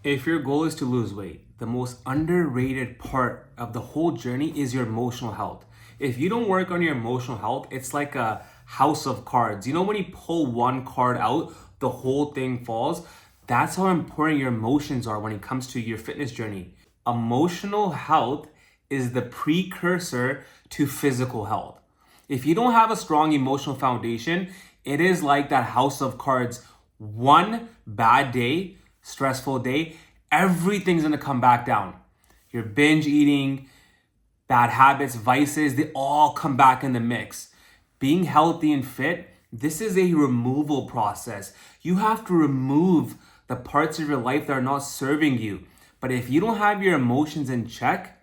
If your goal is to lose weight, the most underrated part of the whole journey is your emotional health. If you don't work on your emotional health, it's like a house of cards. You know, when you pull one card out, the whole thing falls. That's how important your emotions are when it comes to your fitness journey. Emotional health is the precursor to physical health. If you don't have a strong emotional foundation, it is like that house of cards. One bad day, stressful day, everything's gonna come back down. Your binge eating, bad habits, vices, they all come back in the mix. Being healthy and fit, this is a removal process. You have to remove the parts of your life that are not serving you. But if you don't have your emotions in check,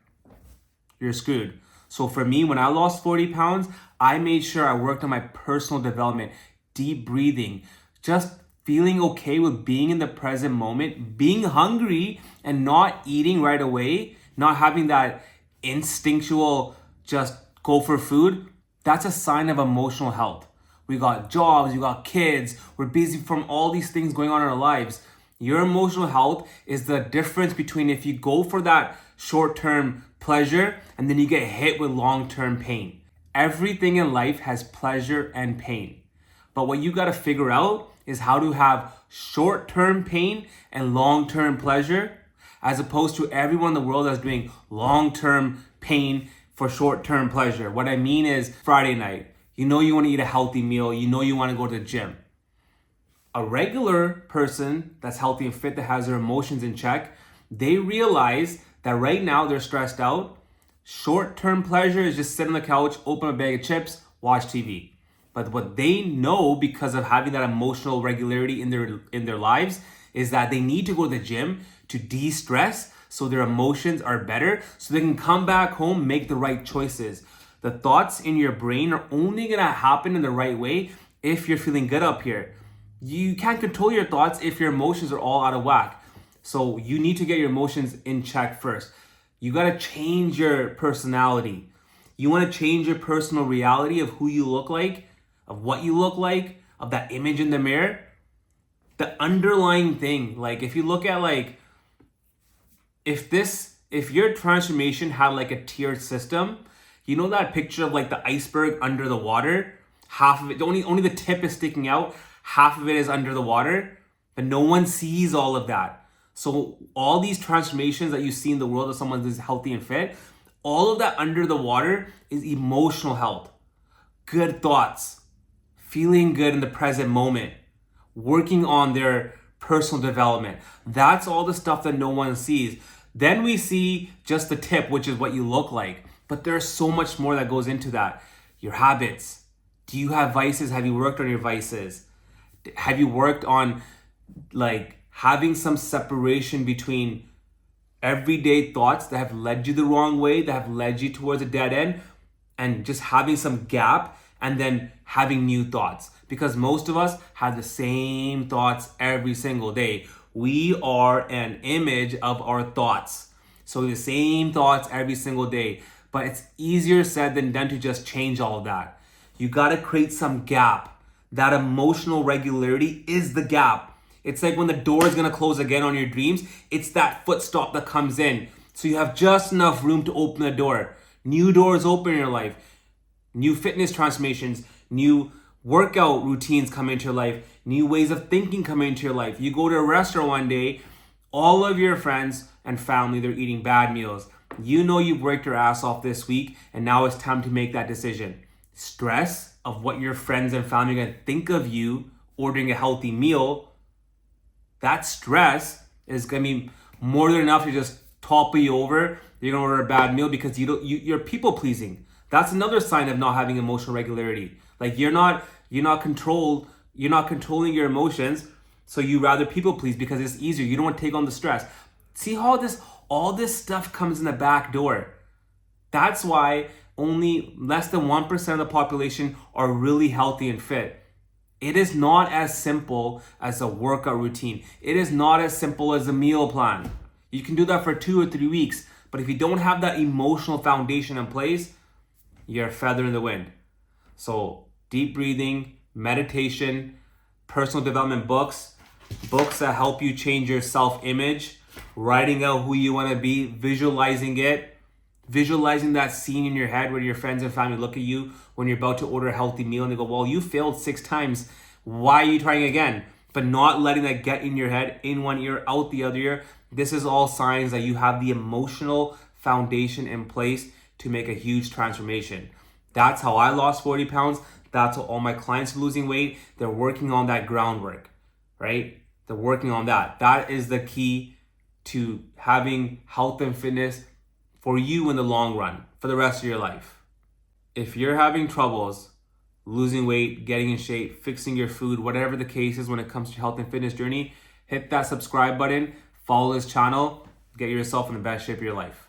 you're screwed. So for me, when I lost 40 pounds, I made sure I worked on my personal development, deep breathing, just feeling okay with being in the present moment, being hungry and not eating right away, not having that instinctual just go for food. That's a sign of emotional health. We got jobs, we got kids, we're busy from all these things going on in our lives. Your emotional health is the difference between if you go for that short-term pleasure and then you get hit with long-term pain. Everything in life has pleasure and pain. But what you got to figure out is how to have short-term pain and long-term pleasure, as opposed to everyone in the world that's doing long-term pain for short-term pleasure. What I mean is Friday night, you know you want to eat a healthy meal, you know you want to go to the gym. A regular person that's healthy and fit, that has their emotions in check, they realize that right now they're stressed out. Short-term pleasure is just sit on the couch, open a bag of chips, watch TV. But what they know, because of having that emotional regularity in their lives, is that they need to go to the gym to de-stress so their emotions are better, so they can come back home, make the right choices. The thoughts in your brain are only gonna happen in the right way if you're feeling good up here. You can't control your thoughts if your emotions are all out of whack. So you need to get your emotions in check first. You gotta change your personality. You wanna change your personal reality of who you look like, of what you look like, of that image in the mirror. The underlying thing, like if you look at like, if your transformation had like a tiered system, you know that picture of like the iceberg under the water? Half of it, only the tip is sticking out, half of it is under the water, but no one sees all of that. So all these transformations that you see in the world of someone who's healthy and fit, all of that under the water is emotional health. Good thoughts, feeling good in the present moment, working on their personal development. That's all the stuff that no one sees. Then we see just the tip, which is what you look like. But there's so much more that goes into that. Your habits. Do you have vices? Have you worked on your vices? Have you worked on like having some separation between everyday thoughts that have led you the wrong way, that have led you towards a dead end, and just having some gap and then having new thoughts? Because most of us have the same thoughts every single day. We are an image of our thoughts. So the same thoughts every single day. But it's easier said than done to just change all of that. You gotta create some gap. That emotional regularity is the gap. It's like when the door is gonna close again on your dreams, it's that foot stop that comes in. So you have just enough room to open the door. New doors open in your life. New fitness transformations, new workout routines come into your life, new ways of thinking come into your life. You go to a restaurant one day, all of your friends and family, they're eating bad meals. You know you've worked your ass off this week, and now it's time to make that decision. Stress of what your friends and family are gonna think of you ordering a healthy meal, that stress is gonna be more than enough to just topple you over. You're gonna order a bad meal because you're people pleasing. That's another sign of not having emotional regularity. Like you're not controlling your emotions, so you rather people please because it's easier. You don't want to take on the stress. See how all this stuff comes in the back door. That's why only less than 1% of the population are really healthy and fit. It is not as simple as a workout routine. It is not as simple as a meal plan. You can do that for 2 or 3 weeks, but if you don't have that emotional foundation in place, you're a feather in the wind. So deep breathing, meditation, personal development books that help you change your self-image, writing out who you want to be, visualizing it, visualizing that scene in your head where your friends and family look at you when you're about to order a healthy meal and they go, well, you failed 6 times. Why are you trying again? But not letting that get in your head, in one ear, out the other ear. This is all signs that you have the emotional foundation in place to make a huge transformation. That's how I lost 40 pounds. That's how all my clients are losing weight. They're working on that groundwork, right? They're working on that. That is the key to having health and fitness for you in the long run, for the rest of your life. If you're having troubles losing weight, getting in shape, fixing your food, whatever the case is when it comes to your health and fitness journey, hit that subscribe button, follow this channel, get yourself in the best shape of your life.